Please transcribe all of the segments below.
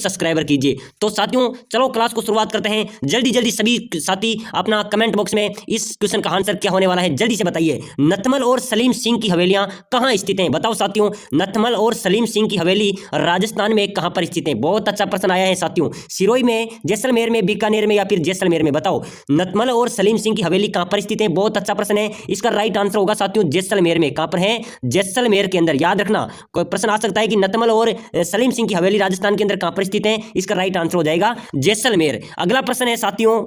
Subscriber कीजिए। तो साथियों चलो क्लास को शुरुआत करते हैं। जल्दी जल्दी सभी साथी अपना कमेंट बॉक्स में इस क्वेश्चन का आंसर क्या होने वाला है जल्दी से बताइए। नथमल और सलीम सिंह की हवेलियां कहां स्थित हैं? बताओ साथियों, नथमल और सलीम सिंह की हवेली राजस्थान में कहां पर स्थित है? बहुत अच्छा प्रश्न आया है साथियों। सिरोही में, जैसलमेर में, बीकानेर में या फिर जैसलमेर में? बताओ नथमल और सलीम सिंह की हवेली कहां पर स्थित है? बहुत अच्छा प्रश्न है। इसका राइट आंसर होगा साथियों जैसलमेर में। कहां पर है? जैसलमेर के अंदर। याद रखना, कोई प्रश्न आ सकता है कि नथमल और सलीम सिंह की हवेली राजस्थान के अंदर कहां पर स्थित है। इसका राइट आंसर हो जाएगा जैसलमेर। अगला प्रश्न है साथियों,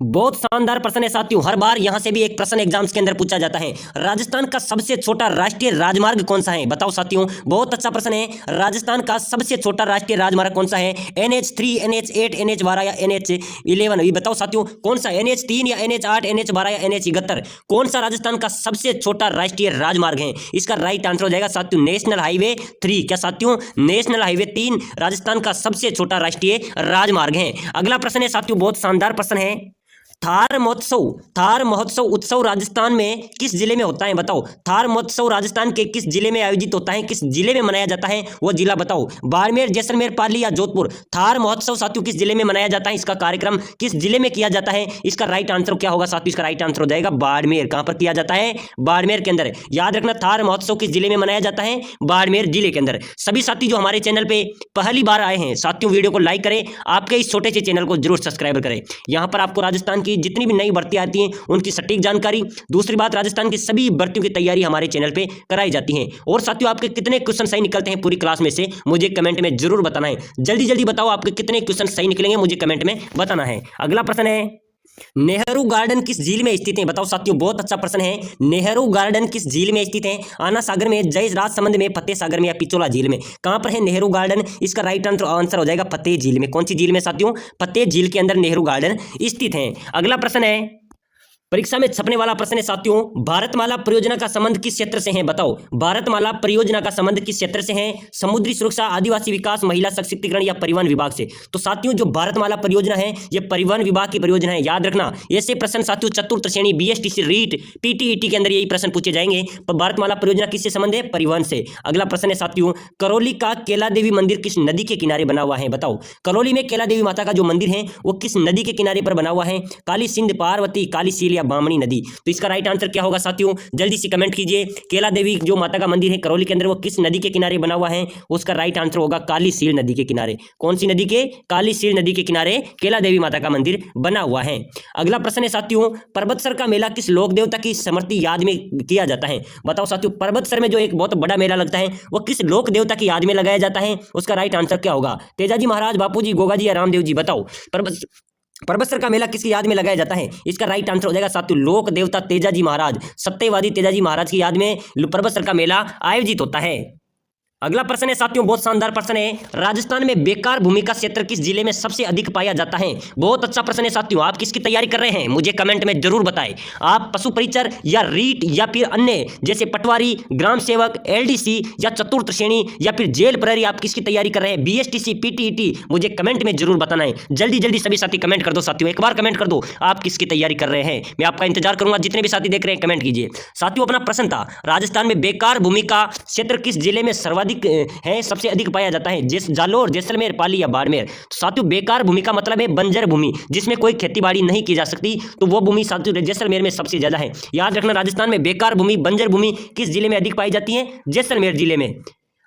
बहुत शानदार प्रश्न है साथियों। हर बार यहां से भी एक प्रश्न एग्जाम्स के अंदर पूछा जाता है। राजस्थान का सबसे छोटा राष्ट्रीय राजमार्ग कौन सा है? बताओ साथियों, बहुत अच्छा प्रश्न है। राजस्थान का सबसे छोटा राष्ट्रीय राजमार्ग कौन सा है? NH3, NH8, NH12 या NH11? ये बताओ साथियों, कौन सा? NH3 या NH8, NH12 या NH71? कौन सा राजस्थान का सबसे छोटा राष्ट्रीय राजमार्ग है? इसका राइट आंसर हो जाएगा साथियों नेशनल हाईवे 3। क्या साथियों? नेशनल हाईवे 3 राजस्थान का सबसे छोटा राष्ट्रीय राजमार्ग है। अगला प्रश्न है साथियों, बहुत शानदार प्रश्न है। थार महोत्सव उत्सव राजस्थान में किस जिले में होता है? बताओ थार महोत्सव राजस्थान के किस जिले में आयोजित होता है? किस जिले में मनाया जाता है? वो जिला बताओ। बाड़मेर, जैसलमेर, पाली या जोधपुर? थार महोत्सव साथियों किस जिले में मनाया जाता है? इसका कार्यक्रम किस जिले में किया जाता है? इसका राइट आंसर क्या होगा साथियों? इसका राइट आंसर हो जाएगा बाड़मेर। कहां पर किया जाता है? बाड़मेर के अंदर। याद रखना, थार महोत्सव किस जिले में मनाया जाता है? बाड़मेर जिले के अंदर। सभी साथी जो हमारे चैनल पे पहली बार आए हैं साथियों, वीडियो को लाइक करें, आपके इस छोटे से चैनल को जरूर सब्सक्राइब करें। यहां पर आपको राजस्थान की जितनी भी नई भर्ती आती हैं उनकी सटीक जानकारी, दूसरी बात राजस्थान की सभी भर्तियों की तैयारी हमारे चैनल पे कराई जाती है। और साथियों, आपके कितने क्वेश्चन सही निकलते हैं पूरी क्लास में से मुझे कमेंट में जरूर बताना है। जल्दी जल्दी बताओ आपके कितने क्वेश्चन सही निकलेंगे, मुझे कमेंट में बताना है। अगला प्रश्न है, नेहरू गार्डन किस झील में स्थित है? बताओ साथियों, बहुत अच्छा प्रश्न है। नेहरू गार्डन किस झील में स्थित है? आना सागर में, जय राजसमंद में, फतेह सागर में या पिचोला झील में? कहां पर है नेहरू गार्डन? इसका राइट आंसर हो जाएगा फतेह झील में। कौन सी झील में साथियों? फतेह झील के अंदर नेहरू गार्डन स्थित है। अगला प्रश्न है, परीक्षा में छपने वाला प्रश्न है साथियों, भारतमाला परियोजना का संबंध किस क्षेत्र से है? बताओ भारतमाला परियोजना का संबंध किस क्षेत्र से है? समुद्री सुरक्षा, आदिवासी विकास, महिला सशक्तिकरण या परिवहन विभाग से? तो साथियों, जो भारतमाला परियोजना है ये परिवहन विभाग की परियोजना है। याद रखना, ऐसे प्रश्न साथियों चतुर्थ श्रेणी, BSTC, रीट, PTET के अंदर यही प्रश्न पूछे जाएंगे। पर भारतमाला परियोजना किससे संबंध है? परिवहन से। अगला प्रश्न है साथियों, करौली का केला देवी मंदिर किस नदी के किनारे बना हुआ है? बताओ करौली में केला देवी माता का जो मंदिर है वो किस नदी के किनारे पर बना हुआ है? काली सिंध, पार्वती, काली सील या बामणी नदी? तो इसका राइट आंसर क्या होगा साथियों? जल्दी से कमेंट कीजिए। केला देवी जो माता का मंदिर है करौली के अंदर वो किस नदी के किनारे बना हुआ है? उसका राइट आंसर होगा काली सील नदी के किनारे। कौन सी नदी के? काली सील नदी के किनारे केला देवी माता का मंदिर बना हुआ है। अगला प्रश्न है साथियों, पर्वतसर का मेला किस लोक देवता की स्मृति याद में किया जाता है? बताओ साथियों, पर्वतसर में जो एक बहुत बड़ा मेला लगता है वो किस लोक देवता की याद में लगाया जाता है? उसका राइट आंसर क्या होगा? तेजाजी महाराज, बापूजी, गोगाजी या रामदेव जी? बताओ पर्वतसर का मेला किसकी याद में लगाया जाता है? इसका राइट आंसर हो जाएगा साथियों लोक देवता तेजाजी महाराज, सत्यवादी तेजाजी महाराज की याद में पर्वतसर का मेला आयोजित होता है। अगला प्रश्न है साथियों, बहुत शानदार प्रश्न है। राजस्थान में बेकार भूमि का क्षेत्र किस जिले में सबसे अधिक पाया जाता है? बहुत अच्छा प्रश्न है साथियों। आप किसकी तैयारी कर रहे हैं मुझे कमेंट में जरूर बताएं। आप पशु परिचर या रीट या फिर अन्य जैसे पटवारी, ग्राम सेवक, LDC या चतुर्थ श्रेणी या फिर जेल प्रहरी, आप किसकी तैयारी कर रहे हैं? BSTC, PTET? मुझे कमेंट में जरूर बताना है। जल्दी जल्दी सभी साथी कमेंट कर दो साथियों, एक बार कमेंट कर दो आप किसकी तैयारी कर रहे हैं। मैं आपका इंतजार करूंगा। जितने भी साथी देख रहे हैं कमेंट कीजिए। साथियों, अपना प्रश्न था राजस्थान में बेकार भूमि का क्षेत्र किस जिले में सर्वाधिक है, सबसे अधिक पाया जाता है? जालोर, जैसलमेर, पाली या बाड़मेर? तो साथियों, बेकार भूमि का मतलब है बंजर भूमि जिसमें कोई खेतीबाड़ी नहीं की जा सकती, तो वो भूमि साथियों जैसलमेर में सबसे ज्यादा है। याद रखना, राजस्थान में बेकार भूमि, बंजर भूमि किस जिले में अधिक पाई जाती है? जैसलमेर जिले में।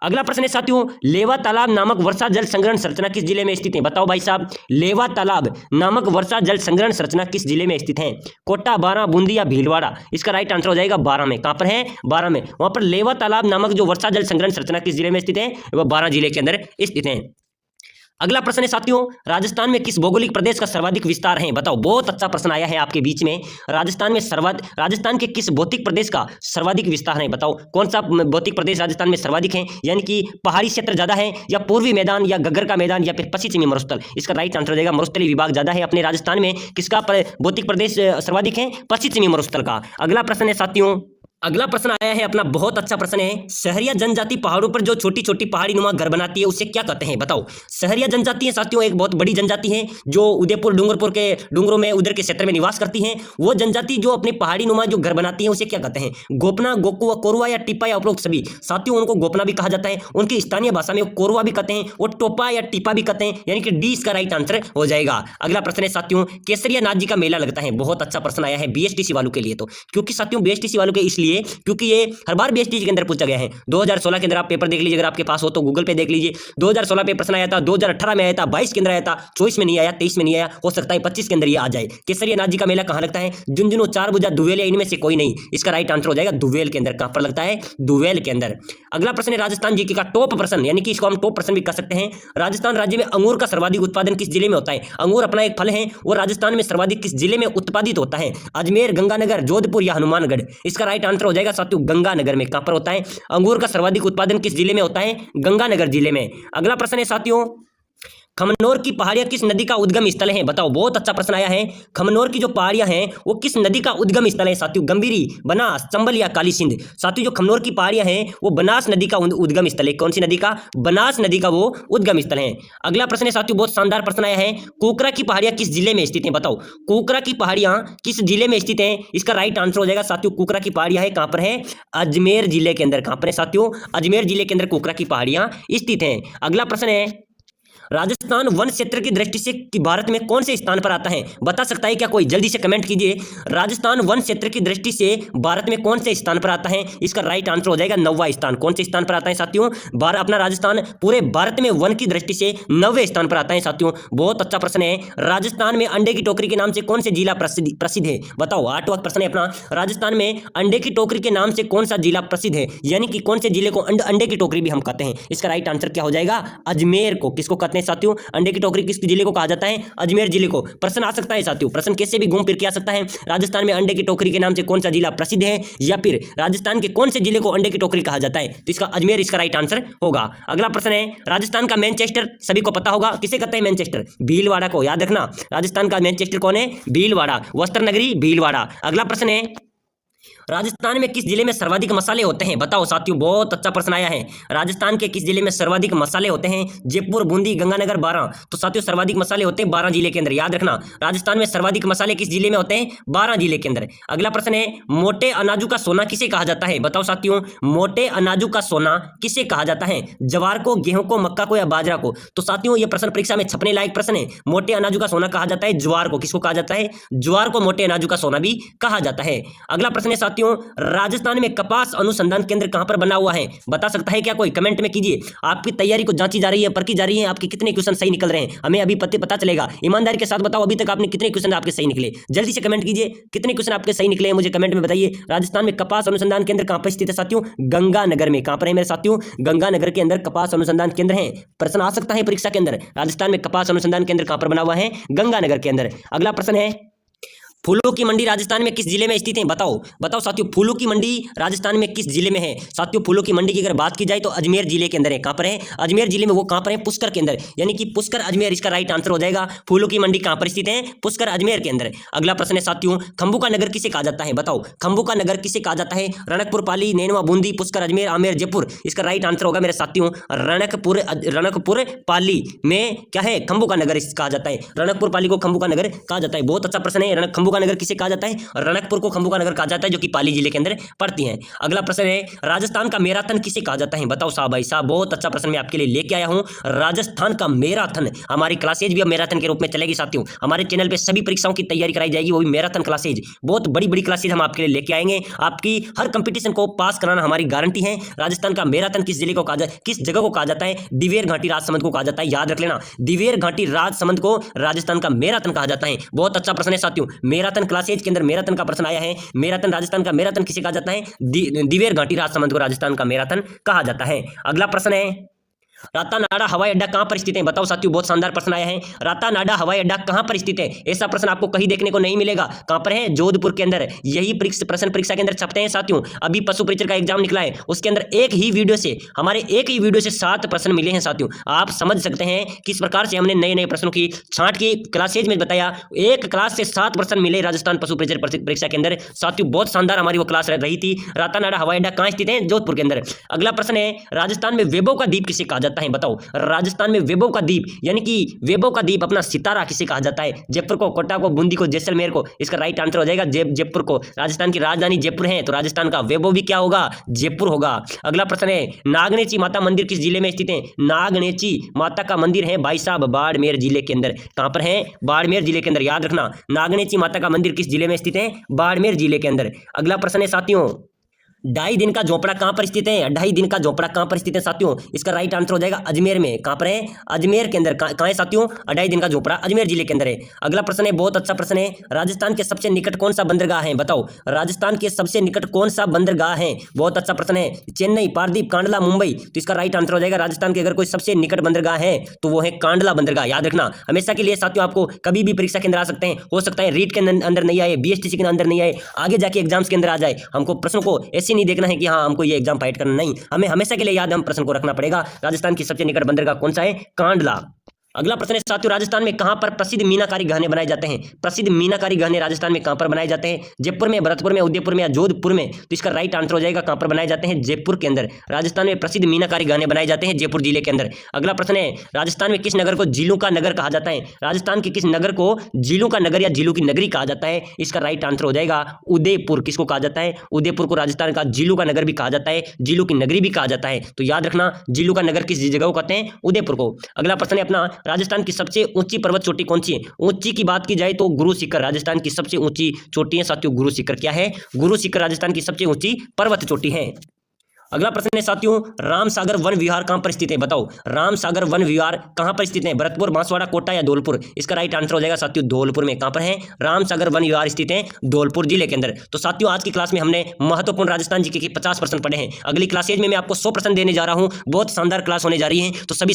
अगला प्रश्न है साथियों, लेवा तालाब नामक वर्षा जल संग्रहण संरचना किस जिले में स्थित है? बताओ भाई साहब, लेवा तालाब नामक वर्षा जल संग्रहण संरचना किस जिले में स्थित है? कोटा, बारां, बूंदी या भीलवाड़ा? इसका राइट आंसर हो जाएगा बारां में। कहां पर है? बारां में। वहां पर लेवा तालाब नामक जो वर्षा जल संग्रहण संरचना किस जिले में स्थित है? वह बारां जिले के अंदर स्थित है। अगला प्रश्न है साथियों, राजस्थान में किस भौगोलिक प्रदेश का सर्वाधिक विस्तार है? बताओ, बहुत अच्छा प्रश्न आया है आपके बीच में। राजस्थान के किस भौतिक प्रदेश का सर्वाधिक विस्तार है? बताओ कौन सा भौतिक प्रदेश राजस्थान में सर्वाधिक है? यानी कि पहाड़ी क्षेत्र ज्यादा है या पूर्वी मैदान या गग्गर का मैदान या फिर पश्चिमी मरुस्थल? इसका राइट आंसर हो जाएगा मरुस्थलीय विभाग ज्यादा है अपने राजस्थान में। किसका भौतिक प्रदेश सर्वाधिक है? पश्चिमी मरुस्थल का। अगला प्रश्न है साथियों, अगला प्रश्न आया है अपना, बहुत अच्छा प्रश्न है। सहरिया जनजाति पहाड़ों पर जो छोटी छोटी पहाड़ी नुमा घर बनाती है उसे क्या कहते हैं, बताओ। सहरिया जनजाति है साथियों, एक बहुत बड़ी जनजाति है जो उदयपुर डूंगरपुर के डूंगरों में उधर के क्षेत्र में निवास करती है। वो जनजाति जो अपने पहाड़ी नुमा जो घर बनाती है उसे क्या कहते हैं, गोपना, गोकुआ, कोरवा या टिप्पा या उपरोक्त सभी। साथियों उनको गोपना भी कहा जाता है, उनकी स्थानीय भाषा में कोरवा भी कहते हैं और टोपा या टिप्पा भी कहते हैं, यानी कि डी इसका राइट आंसर हो जाएगा। अगला प्रश्न है साथियों, केसरिया नाथ जी का मेला लगता है। बहुत अच्छा प्रश्न आया है बीएसटीसी वालों के लिए, तो क्योंकि साथियों बीएसटीसी वालों के इसलिए क्योंकि ये हर बार बीएसटीसी के अंदर पूछा गया है। 2016 के अंदर आप पेपर देख लीजिए, अगर आपके पास हो तो गूगल पे देख लीजिए। 2016 पे प्रश्न आया था, 2018 में आया था, 22 के अंदर आया था, 24 में नहीं आया, 23 में नहीं आया, हो सकता है 25 के अंदर ये आ जाए। केसरिया नाथ जी का मेला कहाँ लगता है, झुंझुनू, चारभुजा, दुवेल या इनमें से कोई नहीं। इसका राइट आंसर हो जाएगा दुवेल के अंदर। कहां पर लगता है, दुवेल के अंदर। अगला प्रश्न है राजस्थान जीके का टॉप प्रश्न, यानी कि इसको हम टॉप प्रश्न भी कह सकते हैं। राजस्थान राज्य में अंगूर का सर्वाधिक उत्पादन किस जिले में होता है। अंगूर अपना एक फल है और राजस्थान में सर्वाधिक किस जिले में उत्पादित होता है, अजमेर, गंगानगर, जोधपुर या हनुमानगढ़। इसका राइट आंसर हो जाएगा साथियों गंगानगर में। कहां पर होता है, अंगूर का सर्वाधिक उत्पादन किस जिले में होता है, गंगानगर जिले में। अगला प्रश्न है साथियों, खमनोर की पहाड़ियां किस नदी का उद्गम स्थल है, बताओ। बहुत अच्छा प्रश्न आया है। खमनोर की जो पहाड़ियां हैं वो किस नदी का उद्गम स्थल है साथियों, गंभीरी, बनास, चंबल या काली सिंध। साथियों जो खमनोर की पहाड़ियां हैं वो बनास नदी का उद्गम स्थल है। कौन सी नदी का, बनास नदी का वो उद्गम स्थल है। अगला प्रश्न है साथियों, बहुत शानदार प्रश्न आया है। कोकरा की पहाड़ियां किस जिले में स्थित है, बताओ। कोकरा की पहाड़ियां किस जिले में स्थित है, इसका राइट आंसर हो जाएगा साथियों कोकरा की पहाड़ियां है कहां पर है, अजमेर जिले के अंदर। कहां पर है साथियों, अजमेर जिले के अंदर कोकरा की पहाड़ियां स्थित हैं। अगला प्रश्न है, राजस्थान वन क्षेत्र की दृष्टि से कि भारत में कौन से स्थान पर आता है, बता सकता है क्या कोई, जल्दी से कमेंट कीजिए। राजस्थान वन क्षेत्र की दृष्टि से भारत में कौन से स्थान पर आता है, इसका राइट आंसर हो जाएगा 9वां स्थान। कौन से स्थान पर आता है साथियों, अपना राजस्थान पूरे भारत में वन की दृष्टि से 9वें स्थान पर आता है साथियों। बहुत अच्छा प्रश्न है। राजस्थान में अंडे की टोकरी के नाम से कौन से जिला प्रसिद्ध है, बताओ। 8वां प्रश्न है अपना, राजस्थान में अंडे की टोकरी के नाम से कौन सा जिला प्रसिद्ध है, यानी कि कौन से जिले को अंडे की टोकरी भी हम कहते हैं। इसका राइट आंसर क्या हो जाएगा, अजमेर को। किसको कहते हैं साथियों, अंडे की टोकरी किस जिले को कहा जाता है, अजमेर जिले को। प्रश्न आ सकता है साथियों, प्रश्न कैसे भी घूम फिर के आ सकता है। राजस्थान में अंडे की टोकरी के नाम से कौन सा जिला प्रसिद्ध है, या फिर राजस्थान के कौन से जिले को अंडे की टोकरी कहा जाता है, तो इसका अजमेर इसका राइट आंसर होगा। अगला प्रश्न है, राजस्थान का मैनचेस्टर सभी को पता होगा, किसे कहते हैं मैनचेस्टर, भीलवाड़ा को। याद रखना, राजस्थान का मैनचेस्टर कौन है, भीलवाड़ा, वस्त्र नगरी भीलवाड़ा। अगला प्रश्न है, राजस्थान में किस जिले में सर्वाधिक मसाले होते हैं, बताओ साथियों। बहुत अच्छा प्रश्न आया है। राजस्थान के किस जिले में सर्वाधिक मसाले होते हैं, जयपुर, बूंदी, गंगानगर, बारां। तो साथियों सर्वाधिक मसाले होते हैं 12 जिले के अंदर। याद रखना, राजस्थान में सर्वाधिक मसाले किस जिले में होते हैं, 12 जिले के अंदर। अगला प्रश्न है, मोटे अनाजों का सोना किसे कहा जाता है, बताओ साथियों। मोटे अनाजों का सोना किसे कहा जाता है, जवार को, गेहूं को, मक्का को या बाजरा को। तो साथियों यह प्रश्न परीक्षा में छपने लायक प्रश्न है। मोटे अनाजों का सोना कहा जाता है ज्वार को। किसको कहा जाता है, ज्वार को मोटे अनाजों का सोना भी कहा जाता है। अगला प्रश्न है साथियों, राजस्थान में कपास अनुसंधान केंद्र कहां पर बना हुआ है, बता सकता है क्या कोई, कमेंट में कीजिए। आपकी तैयारी को जांची जा रही है, परखी जा रही है, आपके कितने क्वेश्चन सही निकल रहे हैं हमें अभी पता चलेगा। ईमानदारी के साथ बताओ अभी तक आपने कितने क्वेश्चन आपके सही निकले, जल्दी से कमेंट कीजिए। कितने क्वेश्चन आपके सही निकले हैं मुझे कमेंट में बताइए। राजस्थान में कपास अनुसंधान केंद्र कहां पर स्थित है साथियों, गंगानगर में। कहां पर है मेरे साथियों, गंगानगर के अंदर कपास अनुसंधान केंद्र है। प्रश्न आ सकता है परीक्षा के अंदर, राजस्थान में कपास अनुसंधान केंद्र कहां पर बना हुआ है, गंगानगर के अंदर। अगला प्रश्न है, फूलों की मंडी राजस्थान में किस जिले में स्थित है, बताओ साथियों। फूलों की मंडी राजस्थान में किस जिले में है साथियों। फूलों की मंडी की अगर बात की जाए तो अजमेर जिले के अंदर है। कहां पर है, अजमेर जिले में। वो कहां पर है, पुष्कर के अंदर, यानी कि पुष्कर अजमेर इसका राइट आंसर हो जाएगा। फूलों की मंडी कहां पर स्थित है, पुष्कर अजमेर के अंदर। अगला प्रश्न है साथियों, खंभू का नगर किसे कहा जाता है, बताओ। खंभू का नगर किसे कहा जाता है, रणकपुर, पाली, नैनवा, बूंदी, पुष्कर, अजमेर, आमेर, जयपुर। इसका राइट आंसर होगा मेरे साथियों रणकपुर पाली में क्या है, खंभू का नगर कहा जाता है। रणकपुर पाली को खंभू का नगर कहा जाता है। बहुत अच्छा प्रश्न है। खंभू का नगर किसे कहा जाता है, रणकपुर को खंभू का नगर कहा जाता है, जो कि पाली जिले के अंदर पड़ती है। अगला प्रश्न है, राजस्थान का मैराथन किसे कहा जाता है, बताओ साहब। भाई साहब बहुत अच्छा प्रश्न मैं आपके लिए लेके आया हूं। राजस्थान का मैराथन, हमारी क्लासेज भी अब मैराथन के रूप में चलेगी साथियों। हमारे चैनल पे सभी परीक्षाओं की तैयारी कराई जाएगी, वो भी मैराथन क्लासेज। बहुत बड़ी बड़ी क्लासेज हम आपके लिए लेके आएंगे। आपकी हर कंपटीशन को पास कराना हमारी गारंटी है। राजस्थान का मैराथन किस जिले को कहा जाता है, किस जगह को कहा जाता है, दिवेर घाटी राजसमंद को कहा जाता है। याद रख लेना, दिवेर घाटी राजसमंद को राजस्थान का मैराथन कहा जाता है। बहुत अच्छा प्रश्न है साथियों। मैराथन क्लासेज के अंदर मैराथन का प्रश्न आया है। मैराथन, राजस्थान का मैराथन किसे कहा जाता है, दिवेर घाटी राजसमंद को राजस्थान का मैराथन कहा जाता है। अगला प्रश्न है, रातानाडा हवाई अड्डा कहां पर स्थित है? बताओ साथियों, बहुत शानदार प्रश्न आया है। रातानाडा हवाई अड्डा कहां पर स्थित है? ऐसा प्रश्न आपको कहीं देखने को नहीं मिलेगा। कहां पर है? जोधपुर के अंदर। यही प्रश्न परीक्षा के अंदर छपते हैं साथियों। अभी पशु परीक्षक का एग्जाम निकला है, उसके अंदर एक ही वीडियो से 7 प्रश्न मिले हैं साथियों। आप समझ सकते हैं किस प्रकार से हमने नए नए प्रश्नों की छांट की। क्लासेज में बताया, एक क्लास से 7 प्रश्न मिले राजस्थान पशु परीक्षक परीक्षा के अंदर साथियों। बहुत शानदार हमारी वो क्लास रही थी। रातानाडा हवाई अड्डा कहां स्थित है? जोधपुर के अंदर। अगला प्रश्न है, राजस्थान में वैभव का द्वीप किसे कहा जाता है? बताओ, राजस्थान में वैभव का द्वीप यानी कि वैभव का द्वीप अपना सितारा किसे कहा जाता है? जयपुर को, कोटा को, बूंदी को, जैसलमेर को? इसका राइट आंसर हो जाएगा जयपुर को। राजस्थान की राजधानी जयपुर है, तो राजस्थान का वैभव भी क्या होगा? जयपुर होगा। अगला प्रश्न है, नागनेची माता मंदिर किस जिले में स्थित है? नागनेची माता का मंदिर है भाई साहब बाड़मेर जिले के अंदर। कहां पर है? बाड़मेर जिले के अंदर। याद रखना, नागनेची माता का मंदिर किस जिले में स्थित है? बाड़मेर जिले के अंदर। अगला प्रश्न है साथियों, 2.5 दिन का झोपड़ा कहां पर स्थित है? 2.5 दिन का झोपड़ा कहां पर स्थित है साथियों? इसका राइट आंसर हो जाएगा अजमेर में। कहां पर है? अजमेर के अंदर। कहां है साथियों? 2.5 दिन का झोपड़ा अजमेर जिले के अंदर है। अगला प्रश्न है, बहुत अच्छा प्रश्न है, राजस्थान के सबसे निकट कौन सा बंदरगाह है? बताओ, राजस्थान के सबसे निकट कौन सा बंदरगाह है? बहुत अच्छा प्रश्न है। चेन्नई, पारदीप, कांडला, मुंबई? तो इसका राइट आंसर हो जाएगा, राजस्थान के अगर कोई सबसे निकट बंदरगाह है तो वो है कांडला बंदरगाह। याद रखना, हमेशा के लिए साथियों, आपको कभी भी परीक्षा के अंदर आ सकते हैं। हो सकता है रीट के अंदर नहीं आए, बीएसटीसी के अंदर नहीं आए, आगे जाके एग्जाम्स के अंदर आ जाए। हमको प्रश्न को ऐसे नहीं देखना है कि हाँ हमको ये एग्जाम फाइट करना, नहीं, हमें हमेशा के लिए याद हम प्रश्न को रखना पड़ेगा। राजस्थान की सबसे निकट बंदरगाह कौन सा है? कांडला। अगला प्रश्न है साथियों, राजस्थान में कहां पर प्रसिद्ध मीनाकारी गहने बनाए जाते हैं? प्रसिद्ध मीनाकारी गहने राजस्थान में कहां पर बनाए जाते हैं? जयपुर में, भरतपुर में, उदयपुर में या जोधपुर में? तो इसका राइट आंसर हो जाएगा, कहां पर बनाए जाते हैं? जयपुर के अंदर। राजस्थान में प्रसिद्ध मीनाकारी गहने बनाए जाते हैं जयपुर जिले के अंदर। अगला प्रश्न है, राजस्थान में किस नगर को झीलों का नगर कहा जाता है? राजस्थान के किस नगर को झीलों का नगर या झीलों की नगरी कहा जाता है? इसका राइट आंसर हो जाएगा उदयपुर। किसको कहा जाता है? उदयपुर को राजस्थान का झीलों का नगर भी कहा जाता है, झीलों की नगरी भी कहा जाता है। तो याद रखना, झीलों का नगर किस जगह को कहते हैं? उदयपुर को। अगला प्रश्न है अपना, राजस्थान की सबसे ऊंची पर्वत चोटी कौन सी है? ऊंची की बात की जाए तो गुरु शिखर राजस्थान की सबसे ऊंची चोटी है साथियों। गुरु शिखर क्या है? गुरु शिखर राजस्थान की सबसे ऊंची पर्वत चोटी है। अगला प्रश्न है साथियों, रामसागर वन विहार कहां पर स्थित है? बताओ, रामसागर वन विहार कहां पर स्थित है? भरतपुर, बांसवाड़ा, कोटा या धौलपुर? इसका राइट आंसर हो जाएगा साथियों धौलपुर में। कहां पर है? रामसागर वन विहार स्थित है धौलपुर जिले के अंदर। तो साथियों, आज की क्लास में हमने महत्वपूर्ण राजस्थान जीके के 50 प्रश्न पढ़े हैं। अगली क्लासेज में मैं आपको 100 प्रश्न देने जा रहा हूं। बहुत शानदार क्लास होने जा रही है, तो सभी